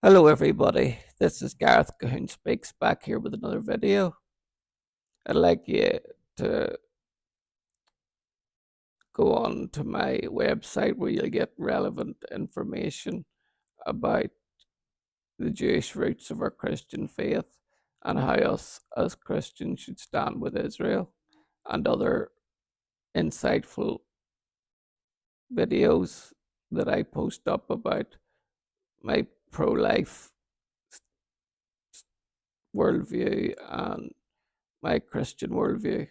Hello everybody, this is Gareth Cahoon Speaks back here with another video. I'd like you to go on to my website where you'll get relevant information about the Jewish roots of our Christian faith and how us as Christians should stand with Israel, and other insightful videos that I post up about my pro-life worldview and my Christian worldview.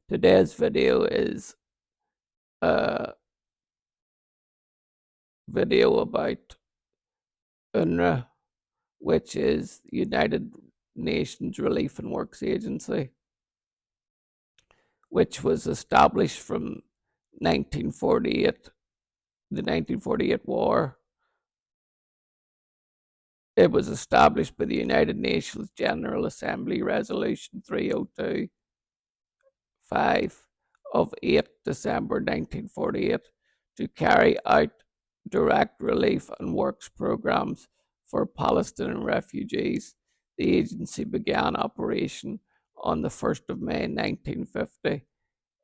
Today's video is a video about Unrwa, which is the United Nations Relief and Works Agency, which was established from 1948, the 1948 war. It was established by the United Nations General Assembly Resolution 3025 of 8 December 1948 to carry out direct relief and works programs for Palestinian refugees. The agency began operation on the 1st of May 1950.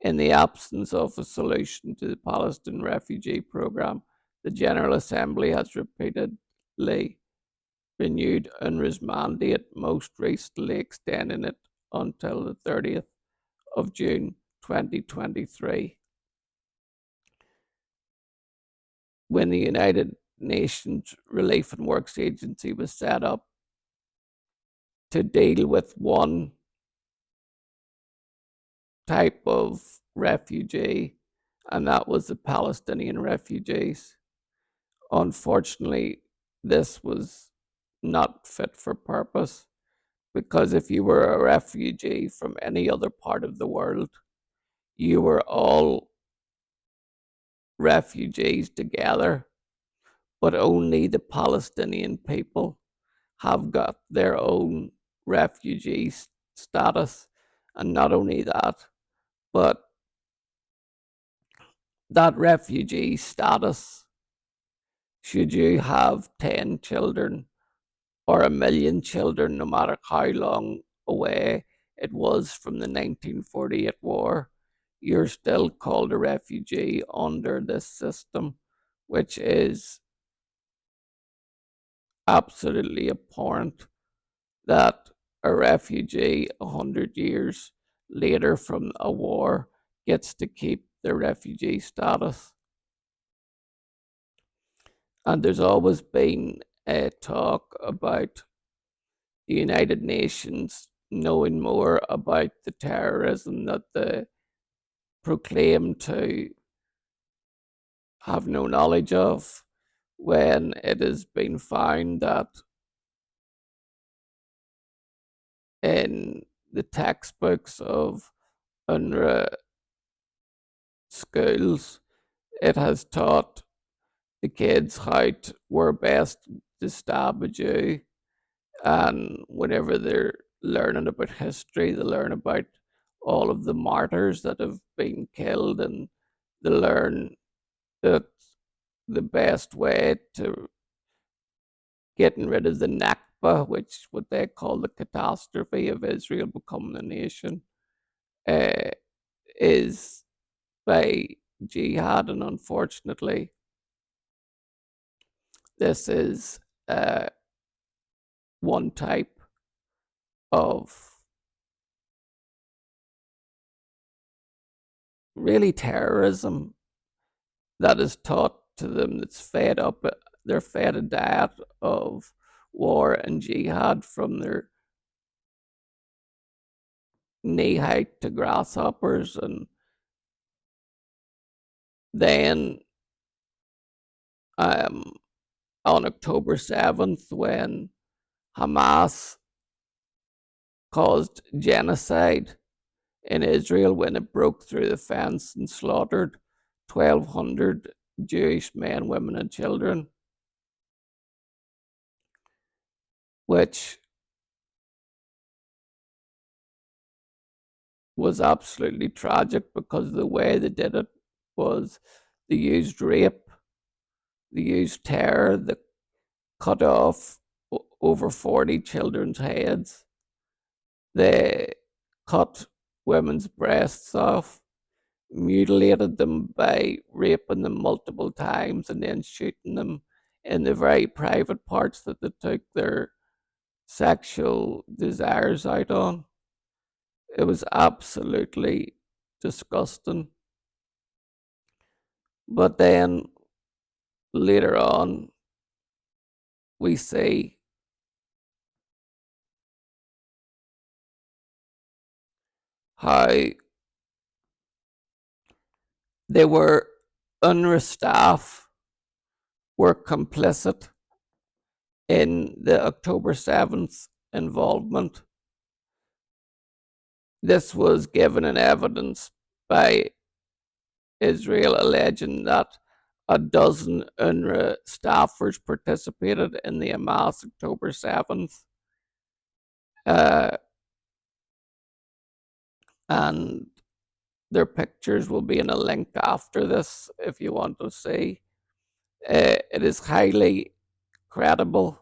In the absence of a solution to the Palestinian refugee program, the General Assembly has repeatedly renewed UNRWA's mandate, most recently extending it until the 30th of June 2023. When the United Nations Relief and Works Agency was set up to deal with one type of refugee, and that was the Palestinian refugees. Unfortunately, this was not fit for purpose, because if you were a refugee from any other part of the world, you were all refugees together, but only the Palestinian people have got their own refugee status. And not only that, but that refugee status, should you have 10 children or 1 million children, no matter how long away it was from the 1948 war, you're still called a refugee under this system, which is absolutely abhorrent, that a refugee 100 years later from a war gets to keep their refugee status. And there's always been a talk about the United Nations knowing more about the terrorism that they proclaim to have no knowledge of, when it has been found that in the textbooks of Unrwa schools, it has taught the kids how where best to stab a Jew. And whenever they're learning about history, they learn about all of the martyrs that have been killed, and they learn that the best way to getting rid of the Nakba, which what they call the catastrophe of Israel becoming a nation, uh, is by jihad. And unfortunately, this is one type of really terrorism that is taught to them, that's fed up. They're fed a diet of war and jihad from their knee height to grasshoppers. And then on October 7th, when Hamas caused genocide in Israel, when it broke through the fence and slaughtered 1,200 Jewish men, women, and children, which was absolutely tragic, because the way they did it was they used rape, they used terror, they cut off over 40 children's heads. They cut women's breasts off, mutilated them by raping them multiple times and then shooting them in the very private parts that they took their sexual desires out on. It was absolutely disgusting. But then later on, we see how they were Unrwa staff were complicit in the October 7th involvement. This was given in evidence by Israel alleging that a dozen Unrwa staffers participated in the Hamas October 7th. Uh, and their pictures will be in a link after this if you want to see. It is highly credible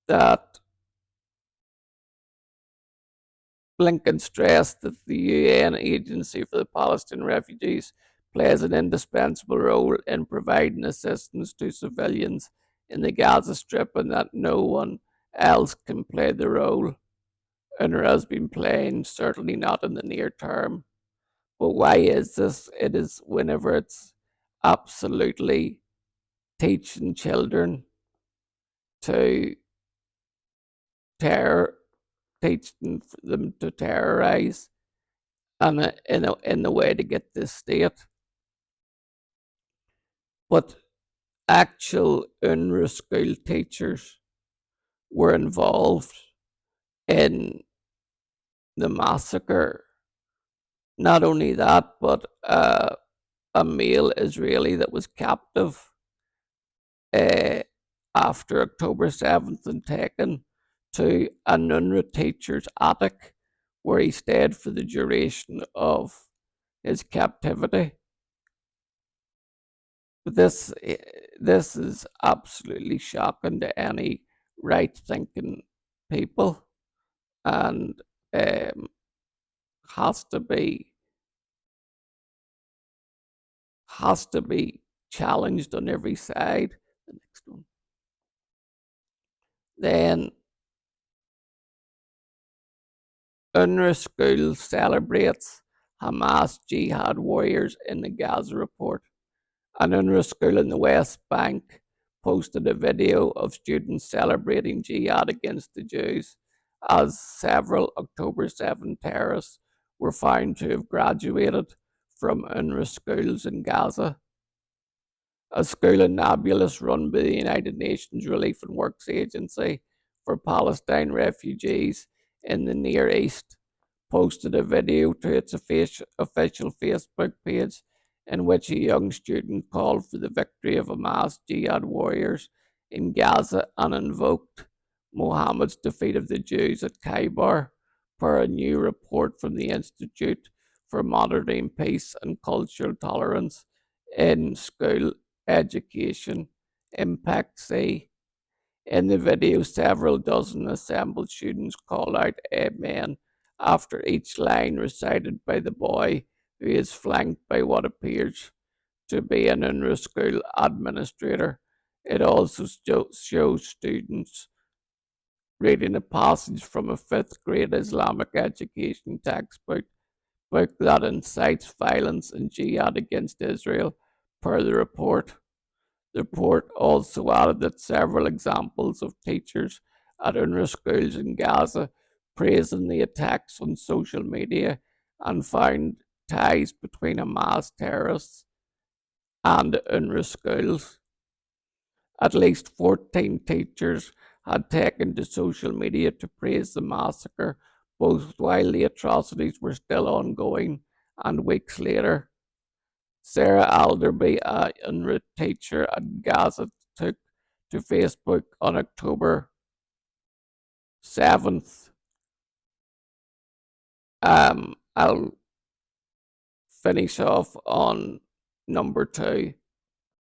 that Blinken stressed that the UN Agency for the Palestinian Refugees plays an indispensable role in providing assistance to civilians in the Gaza Strip and that no one else can play the role UNRWA has been playing, certainly not in the near term. But why is this? It is whenever it's absolutely teaching children to terror, teaching them to terrorize, and in the way to get this state. But actual UNRWA school teachers were involved in the massacre. Not only that, but a male Israeli that was captive uh, after October 7th and taken to an UNRWA teacher's attic where he stayed for the duration of his captivity. But this is absolutely shocking to any right thinking people and um, has to be has to be challenged on every side. The next one. Then UNRWA school celebrates Hamas jihad warriors in the Gaza report. An UNRWA school in the West Bank posted a video of students celebrating jihad against the Jews as several October 7 terrorists were found to have graduated from UNRWA schools in Gaza. A school in Nablus run by the United Nations Relief and Works Agency for Palestine refugees in the Near East posted a video to its official Facebook page in which a young student called for the victory of Hamas jihad warriors in Gaza and invoked Mohammed's defeat of the Jews at Khyber, per a new report from the Institute for Monitoring Peace and Cultural Tolerance in School Education Impact C. In the video, several dozen assembled students call out Amen after each line recited by the boy, who is flanked by what appears to be an UNRWA school administrator. It also shows students reading a passage from a fifth grade Islamic education textbook that incites violence and jihad against Israel, per the report. The report also added that several examples of teachers at UNRWA schools in Gaza praising the attacks on social media and found ties between Hamas terrorists and UNRWA schools. At least 14 teachers had taken to social media to praise the massacre, both while the atrocities were still ongoing and weeks later. Sarah Alderby, a UNRWA teacher at Gaza, took to Facebook on October 7th. I'll finish off on number 2.